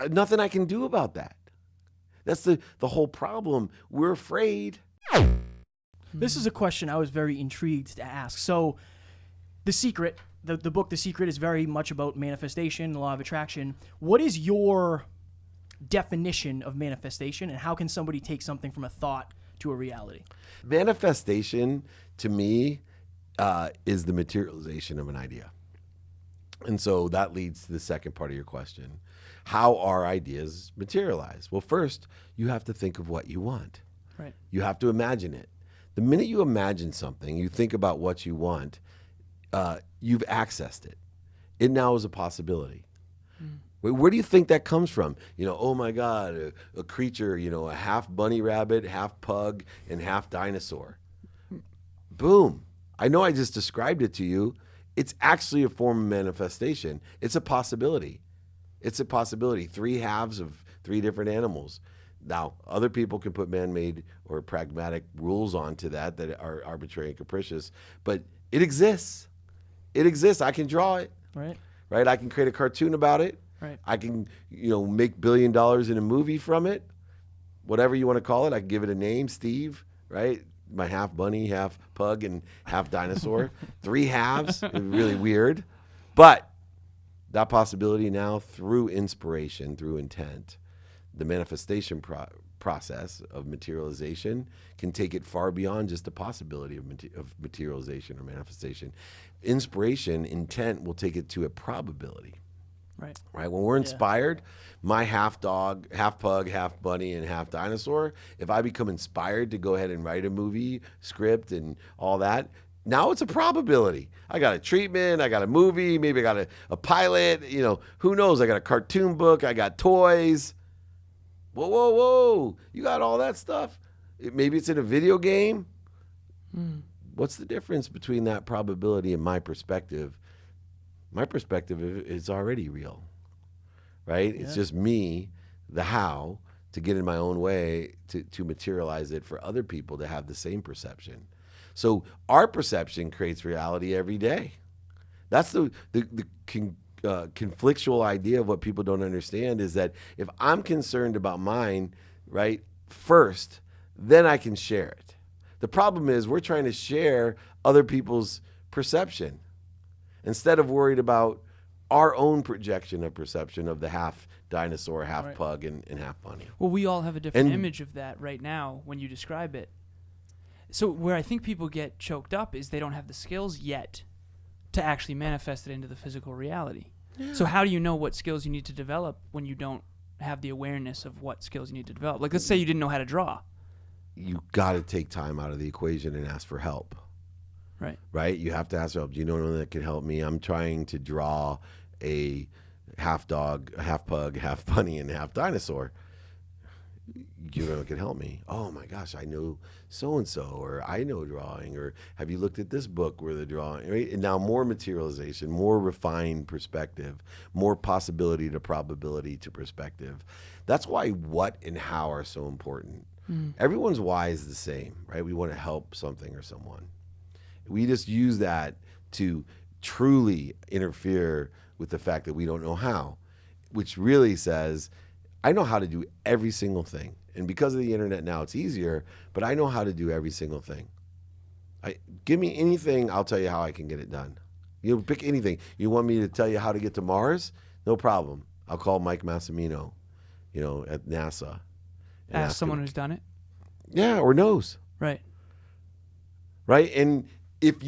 Nothing I can do about that. That's the whole problem. We're afraid. This is a question I was very intrigued to ask. So The Secret, the book The Secret is very much about manifestation, the law of attraction. What is your definition of manifestation, and how can somebody take something from a thought to a reality? Manifestation, to me, is the materialization of an idea. And so that leads to the second part of your question. How are ideas materialized? Well, first, you have to think of what you want. Right. You have to imagine it. The minute you imagine something, you think about what you want, you've accessed it. It now is a possibility. Where do you think that comes from? Oh my God, a creature, a half bunny rabbit, half pug, and half dinosaur. Boom. I know I just described it to you. It's actually a form of manifestation. It's a possibility. It's a possibility. 3 halves of 3 different animals. Now, other people can put man-made or pragmatic rules onto that are arbitrary and capricious, but it exists. It exists. I can draw it. Right? I can create a cartoon about it. Right. I can, make $1 billion in a movie from it. Whatever you want to call it. I can give it a name, Steve, right? My half bunny, half pug, and half dinosaur. 3 halves. Really weird. But that possibility now, through inspiration, through intent, the manifestation process of materialization can take it far beyond just the possibility of materialization or manifestation. Inspiration, intent will take it to a probability. Right. When we're inspired, my half dog, half pug, half bunny, and half dinosaur, if I become inspired to go ahead and write a movie script and all that, now it's a probability. I got a treatment, I got a movie, maybe I got a pilot, who knows? I got a cartoon book, I got toys. Whoa. You got all that stuff. Maybe it's in a video game. What's the difference between that probability and my perspective? My perspective is already real, right? Yeah. It's just me, the how, to get in my own way to materialize it for other people to have the same perception. So our perception creates reality every day. That's the conflictual idea of what people don't understand is that if I'm concerned about mine, right, first, then I can share it. The problem is we're trying to share other people's perception instead of worried about our own projection of perception of the half dinosaur, half pug, and half bunny. Well, we all have a different image of that right now when you describe it. So where I think people get choked up is they don't have the skills yet to actually manifest it into the physical reality. Yeah. So how do you know what skills you need to develop when you don't have the awareness of what skills you need to develop? Like, let's say you didn't know how to draw. You got to take time out of the equation and ask for help. Right? You have to ask for help. Do you know anyone that can help me? I'm trying to draw a half dog, half pug, half bunny, and half dinosaur. You know, can help me. Oh my gosh, I know so-and-so, or I know drawing, or have you looked at this book where the drawing, right? And now more materialization, more refined perspective, more possibility to probability to perspective. That's why what and how are so important. Everyone's why is the same, right? We want to help something or someone. We just use that to truly interfere with the fact that we don't know how, which really says, I know how to do every single thing. And because of the internet now, it's easier, but I know how to do every single thing. Give me anything, I'll tell you how I can get it done. Pick anything. You want me to tell you how to get to Mars? No problem. I'll call Mike Massimino, at NASA. Ask someone who's done it? Yeah, or knows. Right. And if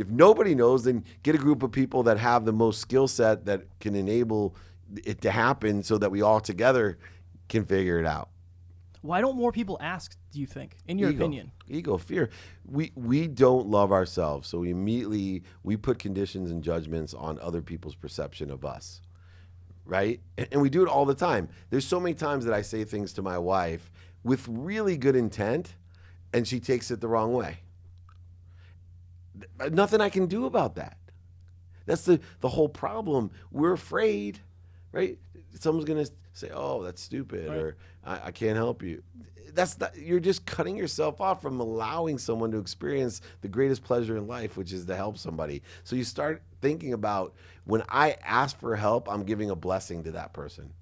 nobody knows, then get a group of people that have the most skill set that can enable it to happen so that we all together can figure it out. Why don't more people ask, do you think, in your opinion? Ego, fear. We don't love ourselves, so immediately we put conditions and judgments on other people's perception of us, right? And we do it all the time. There's so many times that I say things to my wife with really good intent, and she takes it the wrong way. Nothing I can do about that. That's the whole problem. We're afraid, right? Someone's going to say, oh, that's stupid, right, or I can't help you. You're just cutting yourself off from allowing someone to experience the greatest pleasure in life, which is to help somebody. So you start thinking about, when I ask for help, I'm giving a blessing to that person.